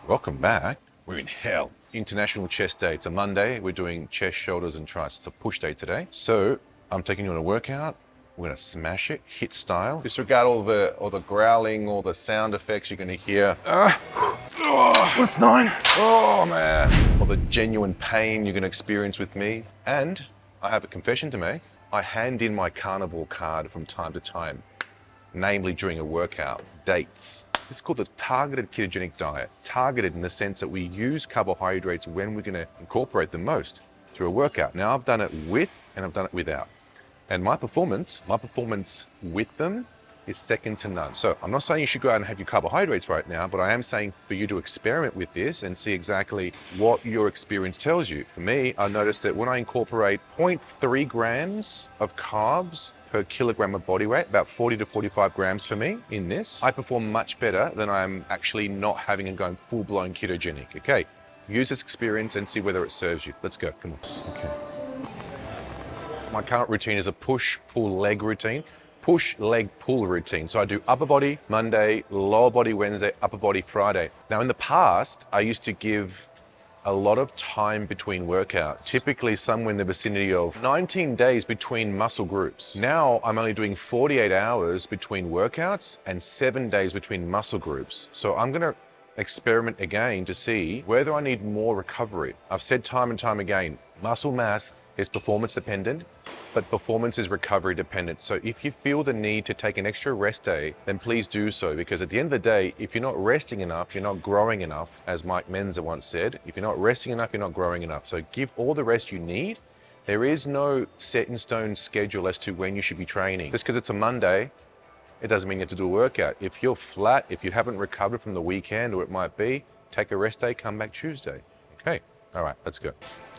Welcome back. We're in hell. International Chest Day. It's a Monday. We're doing chest, shoulders, and tris. It's a push day today. So I'm taking you on a workout. We're gonna smash it, hit style. Disregard all the growling, all the sound effects you're gonna hear. What's 9? Oh man. All the genuine pain you're gonna experience with me. And I have a confession to make. I hand in my Carnivore card from time to time, namely during a workout, dates. This is called the targeted ketogenic diet. Targeted in the sense that we use carbohydrates when we're gonna incorporate them most through a workout. Now I've done it with and I've done it without. And my performance with them is second to none. So I'm not saying you should go out and have your carbohydrates right now, but I am saying for you to experiment with this and see exactly what your experience tells you. For me, I noticed that when I incorporate 0.3 grams of carbs per kilogram of body weight, about 40 to 45 grams for me in this, I perform much better than I'm actually not having and going full-blown ketogenic. Okay, use this experience and see whether it serves you. Let's go, come on. Okay. My current routine is a push, pull, leg routine. Push, leg, pull routine. So I do upper body Monday, lower body Wednesday, upper body Friday. Now in the past, I used to give a lot of time between workouts, typically somewhere in the vicinity of 19 days between muscle groups. Now I'm only doing 48 hours between workouts and 7 days between muscle groups. So I'm gonna experiment again to see whether I need more recovery. I've said time and time again, muscle mass is performance dependent, but performance is recovery dependent. So if you feel the need to take an extra rest day, then please do so, because at the end of the day, if you're not resting enough, you're not growing enough, as Mike Menzer once said. If you're not resting enough, you're not growing enough. So give all the rest you need. There is no set in stone schedule as to when you should be training. Just because it's a Monday, it doesn't mean you have to do a workout. If you're flat, if you haven't recovered from the weekend, or it might be, take a rest day, come back Tuesday. Okay, all right, let's go.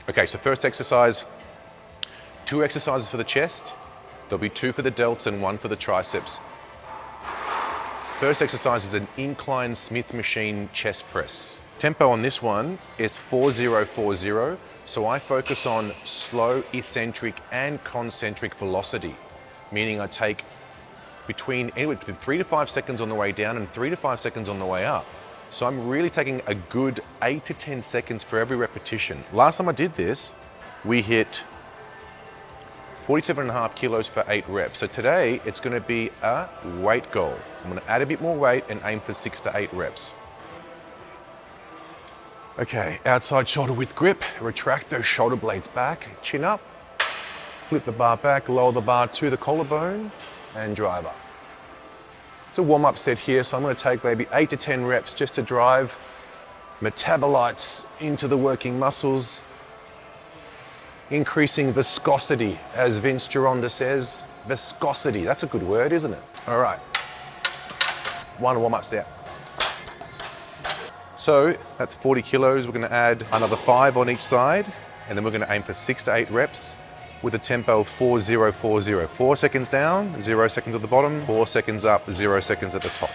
Okay, so first exercise, 2 exercises for the chest. There'll be 2 for the delts and 1 for the triceps. First exercise is an incline Smith machine chest press. Tempo on this one is 4040. So I focus on slow, eccentric and concentric velocity, meaning I take anywhere between 3 to 5 seconds on the way down and 3 to 5 seconds on the way up. So I'm really taking a good 8 to 10 seconds for every repetition. Last time I did this, we hit 47.5 kilos for 8 reps. So today, it's gonna be a weight goal. I'm gonna add a bit more weight and aim for 6 to 8 reps. Okay, outside shoulder width grip, retract those shoulder blades back, chin up, flip the bar back, lower the bar to the collarbone, and drive up. It's a warm-up set here, so I'm gonna take maybe 8 to 10 reps just to drive metabolites into the working muscles, increasing viscosity, as Vince Gironda says. Viscosity, that's a good word, isn't it? All right, 1 warm-up set. So that's 40 kilos. We're gonna add another 5 on each side, and then we're gonna aim for 6 to 8 reps with a tempo of 4040. 4 seconds down, 0 seconds at the bottom, 4 seconds up, 0 seconds at the top.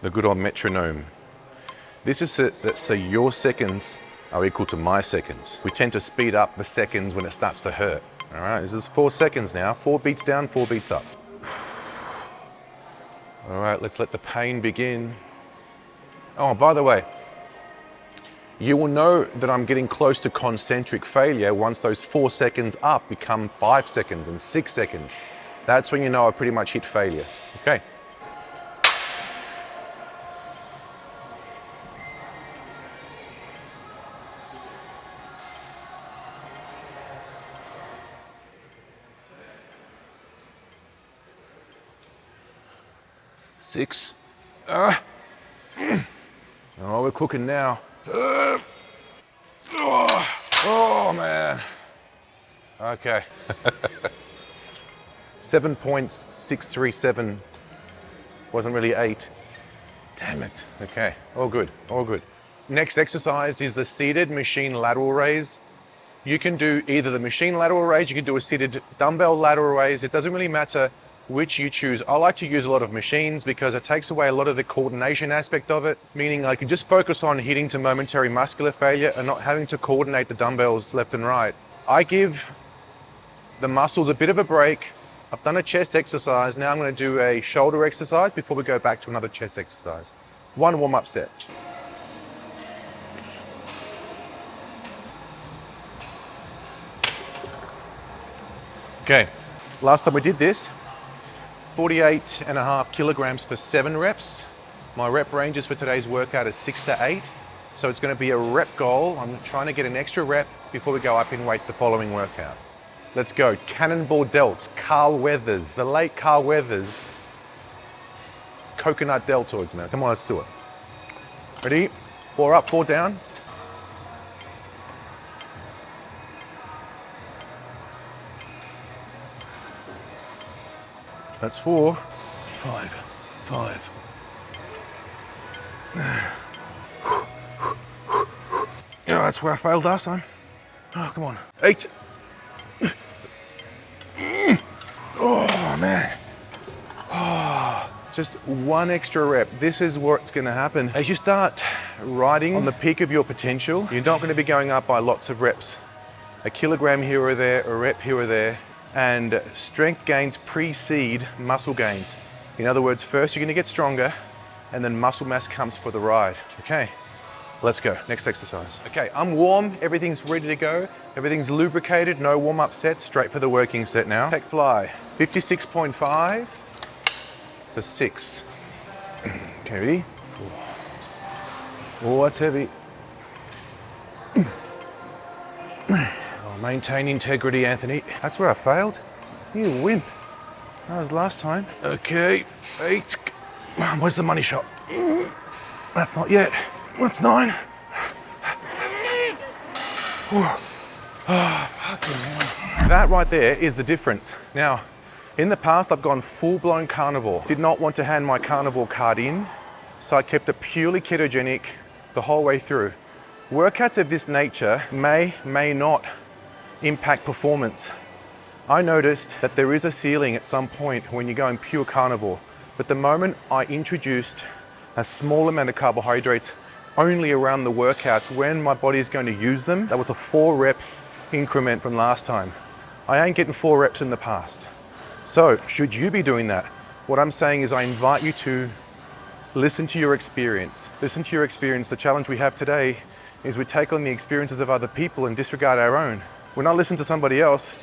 The good old metronome. This is so your seconds are equal to my seconds. We tend to speed up the seconds when it starts to hurt. All right, this is 4 seconds now. 4 beats down, 4 beats up. All right, let's let the pain begin. Oh, by the way, you will know that I'm getting close to concentric failure once those 4 seconds up become 5 seconds and 6 seconds. That's when you know I've pretty much hit failure. Okay. Six. Oh, we're cooking now. Oh man. Okay. 7.637. Wasn't really 8. Damn it. Okay, all good, all good. Next exercise is the seated machine lateral raise. You can do either the machine lateral raise, you can do a seated dumbbell lateral raise. It doesn't really matter which you choose. I like to use a lot of machines because it takes away a lot of the coordination aspect of it, meaning I can just focus on hitting to momentary muscular failure and not having to coordinate the dumbbells left and right. I give the muscles a bit of a break. I've done a chest exercise. Now I'm going to do a shoulder exercise before we go back to another chest exercise. 1 warm-up set. Okay, last time we did this, 48.5 kilograms for 7 reps. My rep ranges for today's workout is 6 to 8. So it's going to be a rep goal. I'm trying to get an extra rep before we go up in weight the following workout. Let's go. Cannonball delts, Carl Weathers, the late Carl Weathers. Coconut deltoids, man. Come on, let's do it. Ready? 4 up, 4 down. That's 4. 5. 5. Yeah, that's where I failed last time. Oh, come on. 8. Oh, man. Oh, just 1 extra rep. This is what's going to happen. As you start riding on the peak of your potential, you're not going to be going up by lots of reps. A kilogram here or there, a rep here or there, and strength gains precede muscle gains. In other words, first you're going to get stronger, and then muscle mass comes for the ride. Okay. Let's go, next exercise. Okay, I'm warm, everything's ready to go. Everything's lubricated, no warm-up sets, straight for the working set now. Tech fly, 56.5 for 6. Okay, ready? 4. Oh, that's heavy. Oh, maintain integrity, Anthony. That's where I failed. You wimp. That was last time. Okay, 8. Where's the money shot? That's not yet. That's 9. Oh, fucking hell. That right there is the difference. Now, in the past, I've gone full-blown carnivore. Did not want to hand my carnivore card in, so I kept it purely ketogenic the whole way through. Workouts of this nature may not impact performance. I noticed that there is a ceiling at some point when you're going pure carnivore, but the moment I introduced a small amount of carbohydrates only around the workouts when my body is going to use them, that was a 4 rep increment from last time. I ain't getting 4 reps in the past. So should you be doing that? What I'm saying is I invite you to listen to your experience. Listen to your experience. The challenge we have today is we take on the experiences of other people and disregard our own. We're not listening to somebody else.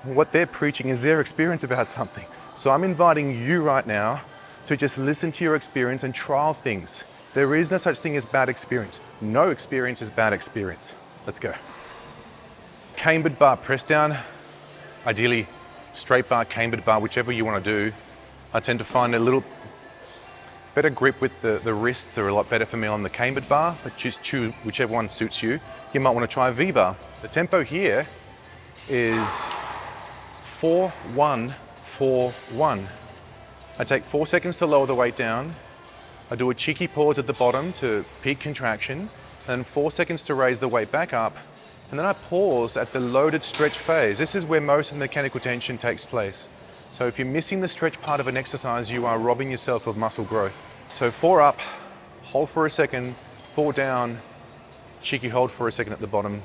What they're preaching is their experience about something. So I'm inviting you right now to just listen to your experience and trial things. There is no such thing as bad experience. No experience is bad experience. Let's go. Cambered bar press down. Ideally, straight bar, cambered bar, whichever you want to do. I tend to find a little better grip with the wrists are a lot better for me on the cambered bar, but just choose whichever one suits you. You might want to try a V-bar. The tempo here is 4-1-4-1. I take 4 seconds to lower the weight down. I do a cheeky pause at the bottom to peak contraction, and 4 seconds to raise the weight back up, and then I pause at the loaded stretch phase. This is where most of the mechanical tension takes place. So if you're missing the stretch part of an exercise, you are robbing yourself of muscle growth. So 4 up, hold for a second, 4 down, cheeky hold for a second at the bottom.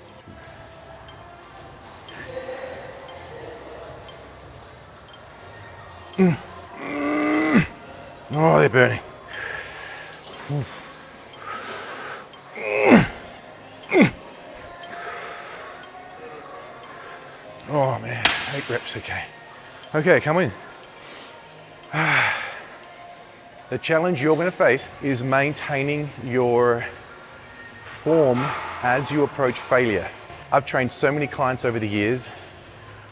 Oh, they're burning. Oh man, 8 reps, okay. Okay, come in. The challenge you're going to face is maintaining your form as you approach failure. I've trained so many clients over the years.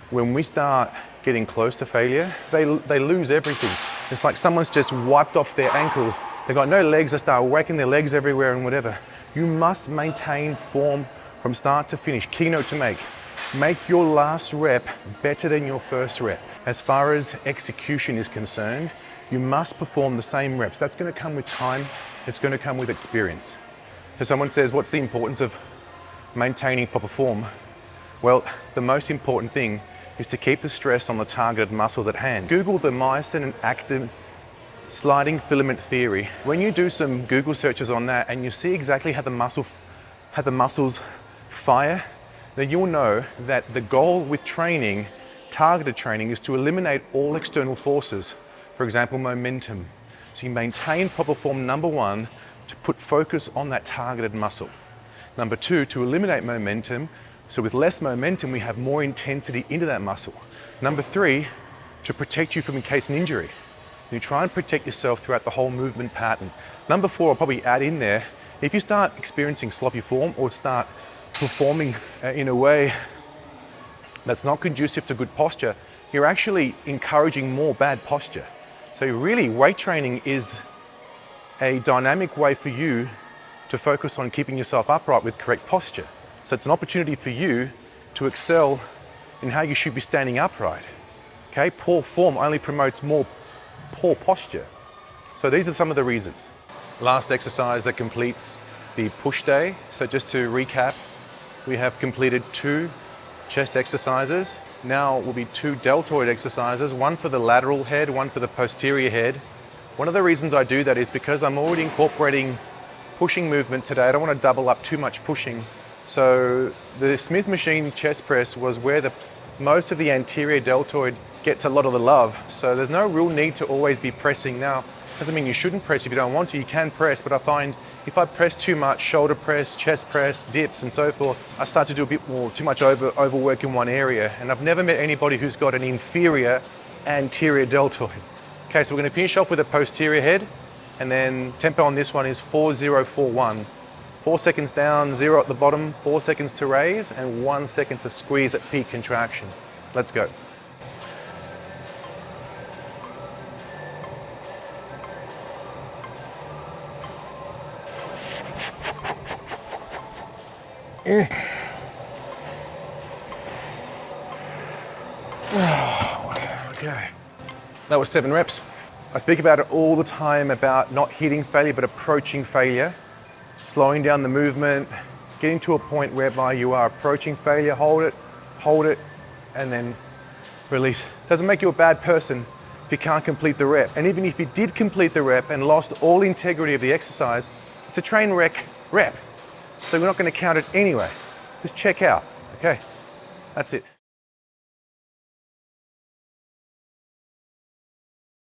When we start getting close to failure, they lose everything. It's like someone's just wiped off their ankles. They've got no legs, they start whacking their legs everywhere and whatever. You must maintain form from start to finish. Keynote to make. Make your last rep better than your first rep. As far as execution is concerned, you must perform the same reps. That's going to come with time. It's going to come with experience. So someone says, what's the importance of maintaining proper form? Well, the most important thing is to keep the stress on the targeted muscles at hand. Google the myosin and actin sliding filament theory. When you do some Google searches on that and you see exactly how the muscles fire, then you'll know that the goal with training, targeted training, is to eliminate all external forces. For example, momentum. So you maintain proper form, number 1, to put focus on that targeted muscle. Number 2, to eliminate momentum. So with less momentum, we have more intensity into that muscle. Number 3, to protect you from in case an injury. You try and protect yourself throughout the whole movement pattern. Number 4, I'll probably add in there, if you start experiencing sloppy form or start performing in a way that's not conducive to good posture, you're actually encouraging more bad posture. So really, weight training is a dynamic way for you to focus on keeping yourself upright with correct posture. So it's an opportunity for you to excel in how you should be standing upright. Okay, poor form only promotes more poor posture. So these are some of the reasons. Last exercise that completes the push day. So just to recap, we have completed 2 chest exercises. Now will be 2 deltoid exercises, one for the lateral head, one for the posterior head. One of the reasons I do that is because I'm already incorporating pushing movement today. I don't want to double up too much pushing. So the Smith machine chest press was where most of the anterior deltoid gets a lot of the love. So there's no real need to always be pressing. Now, doesn't mean you shouldn't press if you don't want to, you can press, but I find if I press too much, shoulder press, chest press, dips and so forth, I start to do a bit more, too much overwork in one area. And I've never met anybody who's got an inferior anterior deltoid. Okay, so we're going to finish off with a posterior head, and then tempo on this one is 4-0-4-1. 4 seconds down, 0 at the bottom, 4 seconds to raise, and 1 second to squeeze at peak contraction. Let's go. Okay. That was 7 reps. I speak about it all the time about not hitting failure, but approaching failure, slowing down the movement, getting to a point whereby you are approaching failure, hold it, and then release. Doesn't make you a bad person if you can't complete the rep. And even if you did complete the rep and lost all integrity of the exercise, it's a train wreck rep. So we're not going to count it anyway. Just check out, okay? That's it.